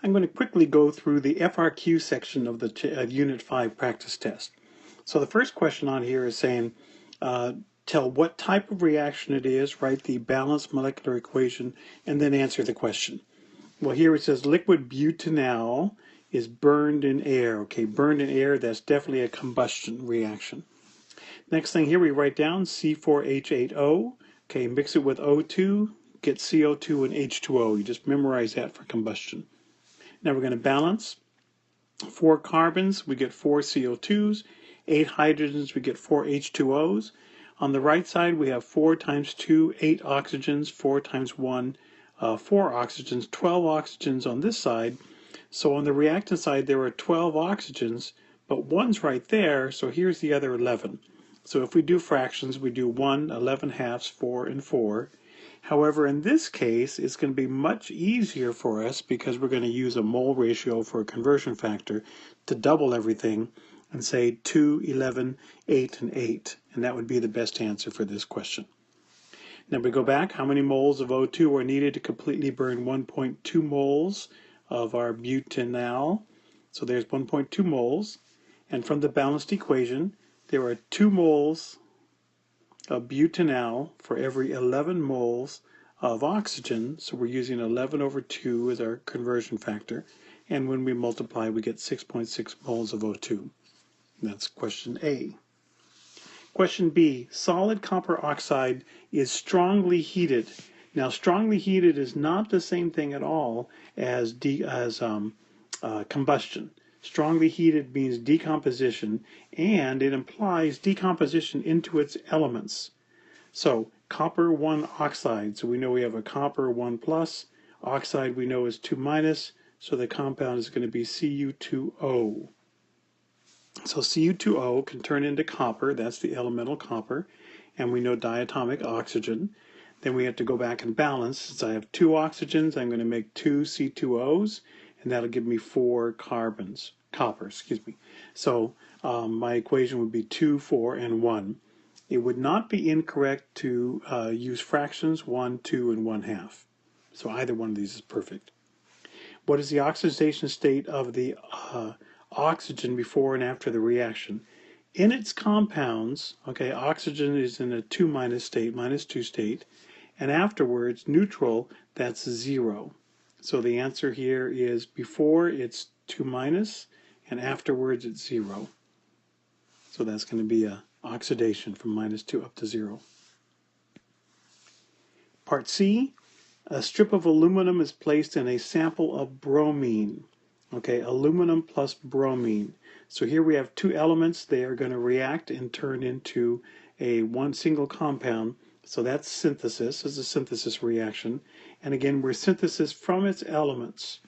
I'm going to quickly go through the FRQ section of the Unit 5 practice test. So the first question on here is saying, tell what type of reaction it is, write the balanced molecular equation, and then answer the question. Well, here it says liquid butanol is burned in air. Okay, burned in air, that's definitely a combustion reaction. Next thing here we write down C4H8O. Okay, mix it with O2, get CO2 and H2O. You just memorize that for combustion. Now we're going to balance. 4 carbons, we get 4 CO2s. 8 hydrogens, we get 4 H2Os. On the right side, we have 4 times 2, 8 oxygens, 4 times 1, 4 oxygens, 12 oxygens on this side. So on the reactant side, there are 12 oxygens, but 1's right there, so here's the other 11. So if we do fractions, we do 1, 11 halves, 4, and 4. However, in this case, it's going to be much easier for us because we're going to use a mole ratio for a conversion factor to double everything and say 2, 11, 8, and 8. And that would be the best answer for this question. Now we go back. How many moles of O2 are needed to completely burn 1.2 moles of our butanol? So there's 1.2 moles. And from the balanced equation, there are 2 moles of butanol for every 11 moles of oxygen. So we're using 11 over 2 as our conversion factor. And when we multiply, we get 6.6 moles of O2. That's question A. Question B, solid copper oxide is strongly heated. Now, strongly heated is not the same thing at all as combustion. Strongly heated means decomposition, and it implies decomposition into its elements. So copper 1 oxide, so we know we have a copper 1 plus, oxide we know is 2 minus, so the compound is going to be Cu2O. So Cu2O can turn into copper, that's the elemental copper, and we know diatomic oxygen. Then we have to go back and balance. Since I have 2 oxygens, I'm going to make 2 C2Os, and that'll give me 4 copper. So my equation would be 2, 4, and 1. It would not be incorrect to use fractions 1, 2, and 1/2. So either one of these is perfect. What is the oxidation state of the oxygen before and after the reaction? In its compounds, okay, oxygen is in a 2 minus state, -2 state, and afterwards, neutral, that's 0. So the answer here is before it's 2 minus, and afterwards it's 0. So that's going to be a oxidation from -2 up to 0. Part C, a strip of aluminum is placed in a sample of bromine. Okay, aluminum plus bromine. So here we have 2 elements. They are going to react and turn into one single compound. So that's synthesis. This is a synthesis reaction. And again, we're synthesis from its elements.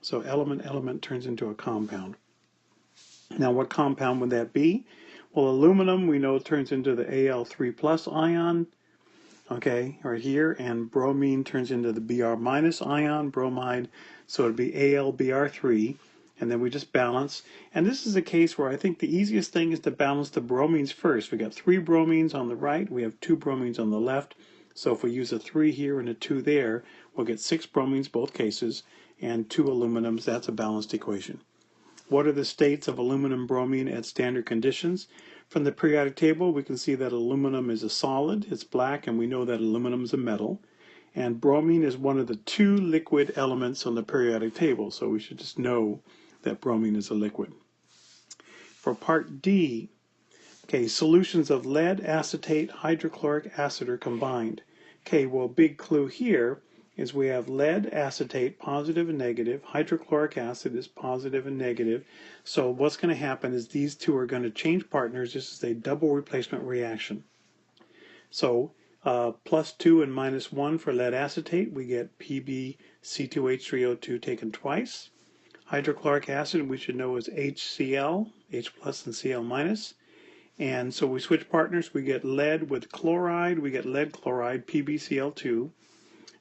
So element turns into a compound. Now what compound would that be? Well, aluminum we know turns into the Al3 plus ion. Okay, right here, and bromine turns into the Br minus ion, bromide, so it'd be AlBr3, and then we just balance. And this is a case where I think the easiest thing is to balance the bromines first. We got 3 bromines on the right, we have 2 bromines on the left, so if we use a 3 here and a 2 there, we'll get 6 bromines both cases, and 2 aluminums. That's a balanced equation. What are the states of aluminum bromine at standard conditions? From the periodic table, we can see that aluminum is a solid, it's black, and we know that aluminum is a metal. And bromine is one of the 2 liquid elements on the periodic table, so we should just know that bromine is a liquid. For part D, okay, solutions of lead acetate, hydrochloric acid are combined. Okay, well, big clue here is we have lead acetate, positive and negative. Hydrochloric acid is positive and negative. So what's going to happen is these 2 are going to change partners. This is a double replacement reaction. So +2 and -1 for lead acetate, we get PbC2H3O2 taken twice. Hydrochloric acid we should know is HCl, H plus and Cl minus. And so we switch partners, we get lead with chloride, we get lead chloride, PbCl2.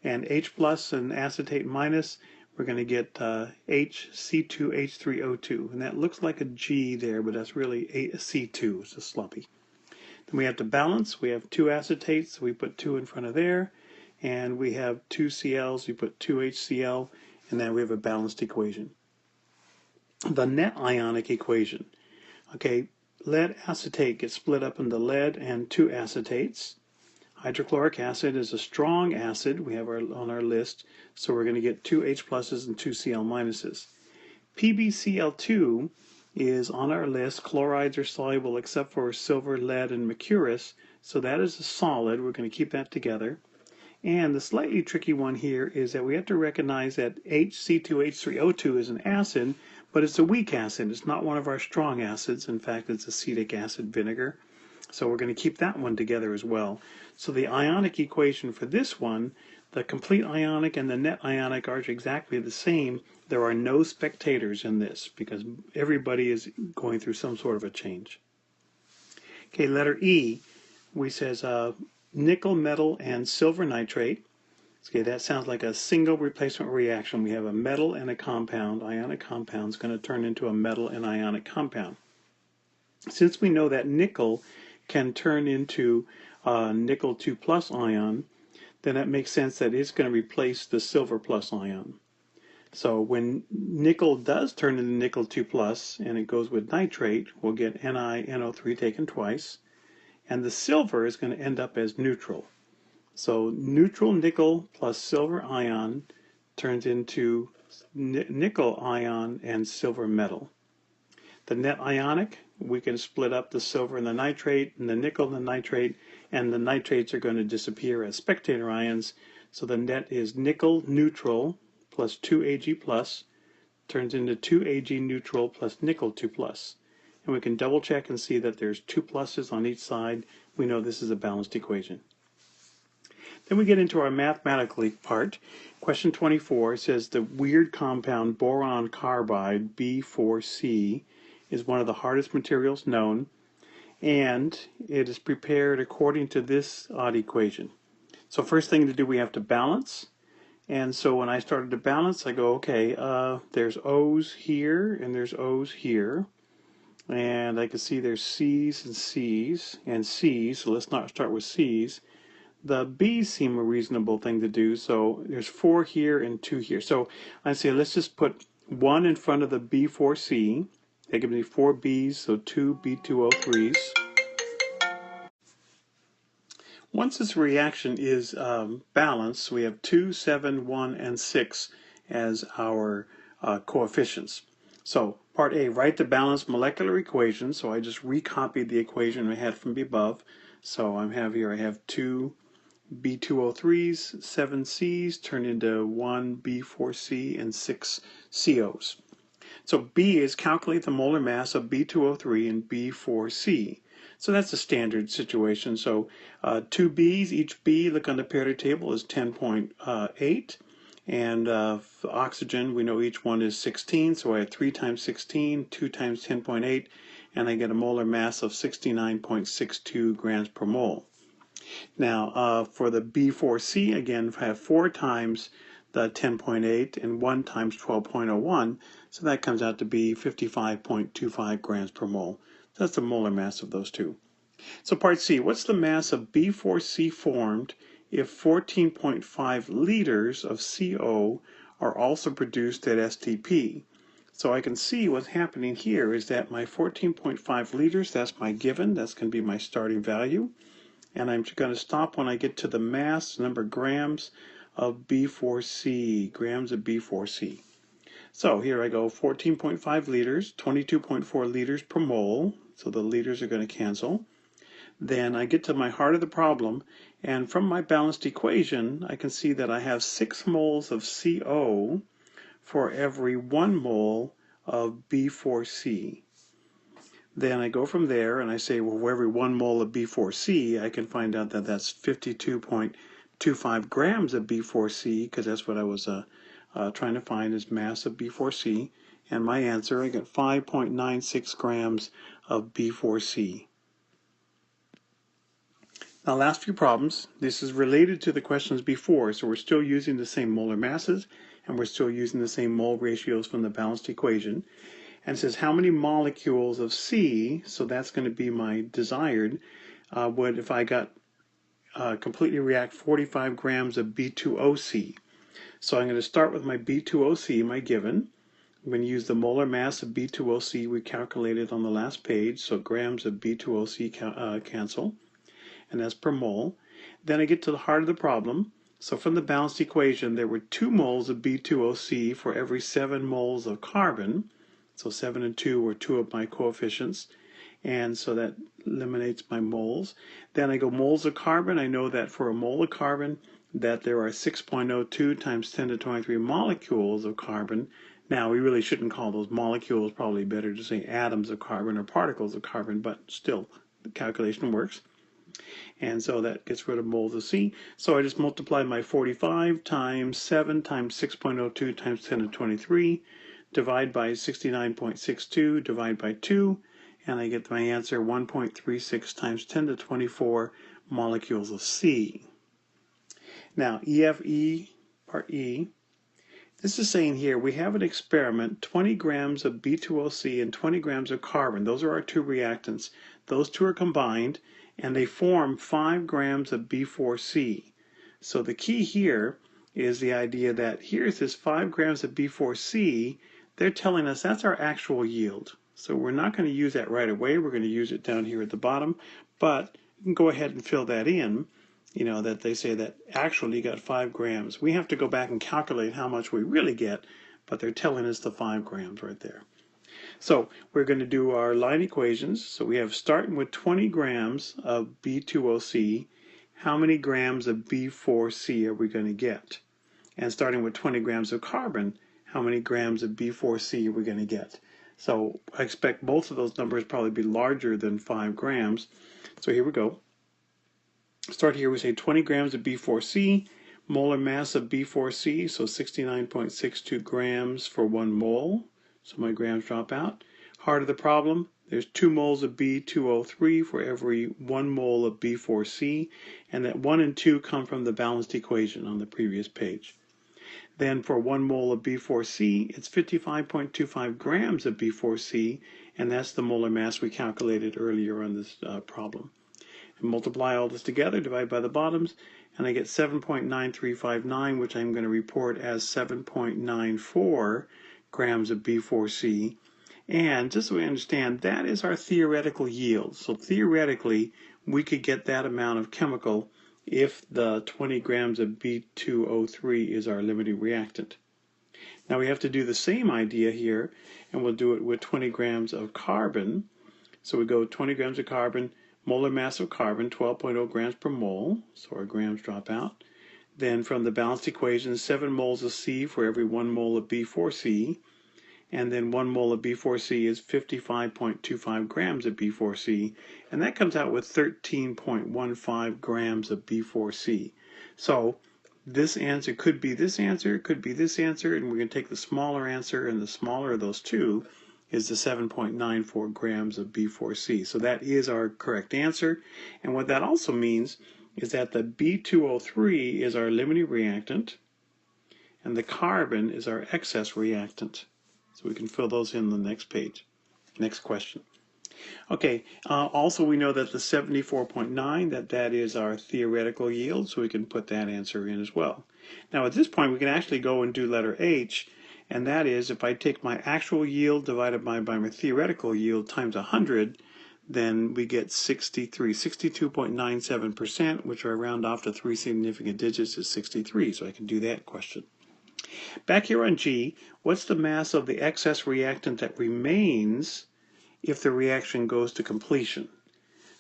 And H plus and acetate minus, we're going to get HC2H3O2. And that looks like a G there, but that's really a C2. It's just sloppy. Then we have to balance. We have 2 acetates, so we put 2 in front of there. And we have 2 Cls, we put 2 HCl. and then we have a balanced equation. The net ionic equation. Okay, lead acetate gets split up into lead and two acetates. Hydrochloric acid is a strong acid we have on our list, so we're going to get two H pluses and two Cl minuses. PbCl2 is on our list. Chlorides are soluble except for silver, lead, and mercurous, so that is a solid. We're going to keep that together. And the slightly tricky one here is that we have to recognize that HC2H3O2 is an acid, but it's a weak acid. It's not one of our strong acids. In fact, it's acetic acid vinegar. So we're going to keep that one together as well. So the ionic equation for this one, the complete ionic and the net ionic are exactly the same. There are no spectators in this because everybody is going through some sort of a change. Okay, letter E, we says nickel metal and silver nitrate. Okay, that sounds like a single replacement reaction. We have a metal and a compound. Ionic compound is going to turn into a metal and ionic compound. Since we know that nickel can turn into nickel 2 plus ion, then it makes sense that it's going to replace the silver plus ion. So when nickel does turn into nickel 2 plus and it goes with nitrate, we'll get NiNO3 taken twice, and the silver is going to end up as neutral. So neutral nickel plus silver ion turns into nickel ion and silver metal. The net ionic, we can split up the silver and the nitrate and the nickel and the nitrate, and the nitrates are going to disappear as spectator ions. So the net is nickel neutral plus 2Ag plus turns into 2Ag neutral plus nickel 2 plus. And we can double check and see that there's two pluses on each side. We know this is a balanced equation. Then we get into our mathematical part. Question 24 says the weird compound boron carbide B4C is one of the hardest materials known, and it is prepared according to this odd equation. So first thing to do, we have to balance. And so when I started to balance, I go, okay, there's O's here and there's O's here. And I can see there's C's and C's and C's, so let's not start with C's. The B's seem a reasonable thing to do, so there's 4 here and 2 here. So I say let's just put 1 in front of the B4C. That gives me 4 B's, so 2 B2O3s. Once this reaction is balanced, we have 2, 7, 1, and 6 as our coefficients. So part A, write the balanced molecular equation. So I just recopied the equation I had from above. So I have 2 B2O3s, 7 C's turned into 1 B4C and 6 COs. So B is calculate the molar mass of B2O3 and B4C. So that's a standard situation. So 2 B's, each B, look on the periodic table, is 10.8. And for oxygen, we know each one is 16. So I have 3 times 16, 2 times 10.8, and I get a molar mass of 69.62 grams per mole. Now, for the B4C, again, I have 4 times the 10.8 and 1 times 12.01, so that comes out to be 55.25 grams per mole. So that's the molar mass of those two. So part C, what's the mass of B4C formed if 14.5 liters of CO are also produced at STP? So I can see what's happening here is that my 14.5 liters, that's my given, that's going to be my starting value. And I'm going to stop when I get to the mass, number of grams of B4C, grams of B4C. So here I go, 14.5 liters, 22.4 liters per mole, so the liters are going to cancel. Then I get to my heart of the problem, and from my balanced equation, I can see that I have 6 moles of CO for every 1 mole of B4C. Then I go from there and I say, well, for every 1 mole of B4C, I can find out that that's 52.25 grams of B4C, because that's what I was trying to find is mass of B4C. And my answer, I get 5.96 grams of B4C. Now, last few problems. This is related to the questions before, so we're still using the same molar masses, and we're still using the same mole ratios from the balanced equation. And it says how many molecules of C, so that's going to be my desired, would if I got completely react 45 grams of B2OC. So I'm going to start with my B2OC, my given. I'm going to use the molar mass of B2OC we calculated on the last page, so grams of B2OC cancel, and that's per mole. Then I get to the heart of the problem. So from the balanced equation, there were 2 moles of B2OC for every 7 moles of carbon. So 7 and 2 were 2 of my coefficients, and so that eliminates my moles. Then I go moles of carbon. I know that for a mole of carbon, that there are 6.02 times 10 to 23 molecules of carbon. Now, we really shouldn't call those molecules, probably better to say atoms of carbon or particles of carbon, but still, the calculation works. And so that gets rid of moles of C. So I just multiply my 45 times 7 times 6.02 times 10 to 23, divide by 69.62, divide by 2, and I get my answer 1.36 times 10 to 24 molecules of C. Now, EFE, part E, this is saying here we have an experiment, 20 grams of B2OC and 20 grams of carbon. Those are our 2 reactants. Those 2 are combined, and they form 5 grams of B4C. So the key here is the idea that here's this 5 grams of B4C. They're telling us that's our actual yield. So we're not going to use that right away. We're going to use it down here at the bottom, but you can go ahead and fill that in. You know, that they say that actually you got 5 grams. We have to go back and calculate how much we really get, but they're telling us the 5 grams right there. So we're going to do our line equations. So we have, starting with 20 grams of B2OC, how many grams of B4C are we going to get? And starting with 20 grams of carbon, how many grams of B4C are we going to get? So I expect both of those numbers probably be larger than 5 grams. So here we go. Start here, we say 20 grams of B4C, molar mass of B4C, so 69.62 grams for 1 mole. So my grams drop out. Heart of the problem, there's 2 moles of B2O3 for every 1 mole of B4C, and that 1 and 2 come from the balanced equation on the previous page. Then for 1 mole of B4C, it's 55.25 grams of B4C, and that's the molar mass we calculated earlier on this problem. And multiply all this together, divide by the bottoms, and I get 7.9359, which I'm going to report as 7.94 grams of B4C. And just so we understand, that is our theoretical yield. So theoretically, we could get that amount of chemical if the 20 grams of B2O3 is our limiting reactant. Now we have to do the same idea here, and we'll do it with 20 grams of carbon. So we go 20 grams of carbon, molar mass of carbon, 12.0 grams per mole, so our grams drop out. Then from the balanced equation, 7 moles of C for every 1 mole of B4C, and then 1 mole of B4C is 55.25 grams of B4C, and that comes out with 13.15 grams of B4C. So this answer could be this answer, it could be this answer, and we're going to take the smaller answer, and the smaller of those two is the 7.94 grams of B4C. So that is our correct answer. And what that also means is that the B2O3 is our limiting reactant, and the carbon is our excess reactant. So we can fill those in the next page. Next question. Okay, also we know that the 74.9, that is our theoretical yield, so we can put that answer in as well. Now at this point we can actually go and do letter H, and that is if I take my actual yield divided by my theoretical yield times 100, then we get 62.97%, which I round off to 3 significant digits is 63, so I can do that question. Back here on G, what's the mass of the excess reactant that remains if the reaction goes to completion?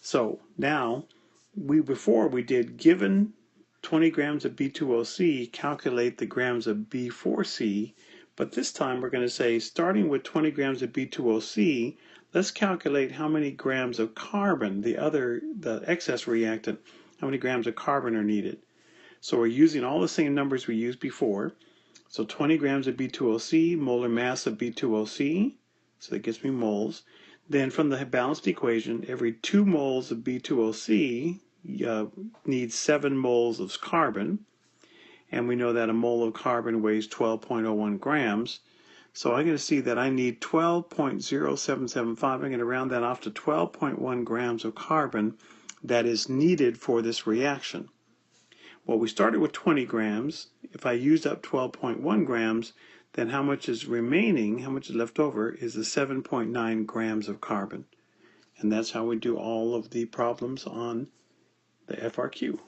So now, before we did given 20 grams of B2OC, calculate the grams of B4C, but this time we're going to say, starting with 20 grams of B2OC, let's calculate how many grams of carbon, the excess reactant, how many grams of carbon are needed. So we're using all the same numbers we used before. So 20 grams of B2OC, molar mass of B2OC, so that gives me moles. Then from the balanced equation, every 2 moles of B2OC needs 7 moles of carbon. And we know that a mole of carbon weighs 12.01 grams. So I'm going to see that I need 12.0775. I'm going to round that off to 12.1 grams of carbon that is needed for this reaction. Well, we started with 20 grams. If I used up 12.1 grams, then how much is remaining, how much is left over, is the 7.9 grams of carbon. And that's how we do all of the problems on the FRQ.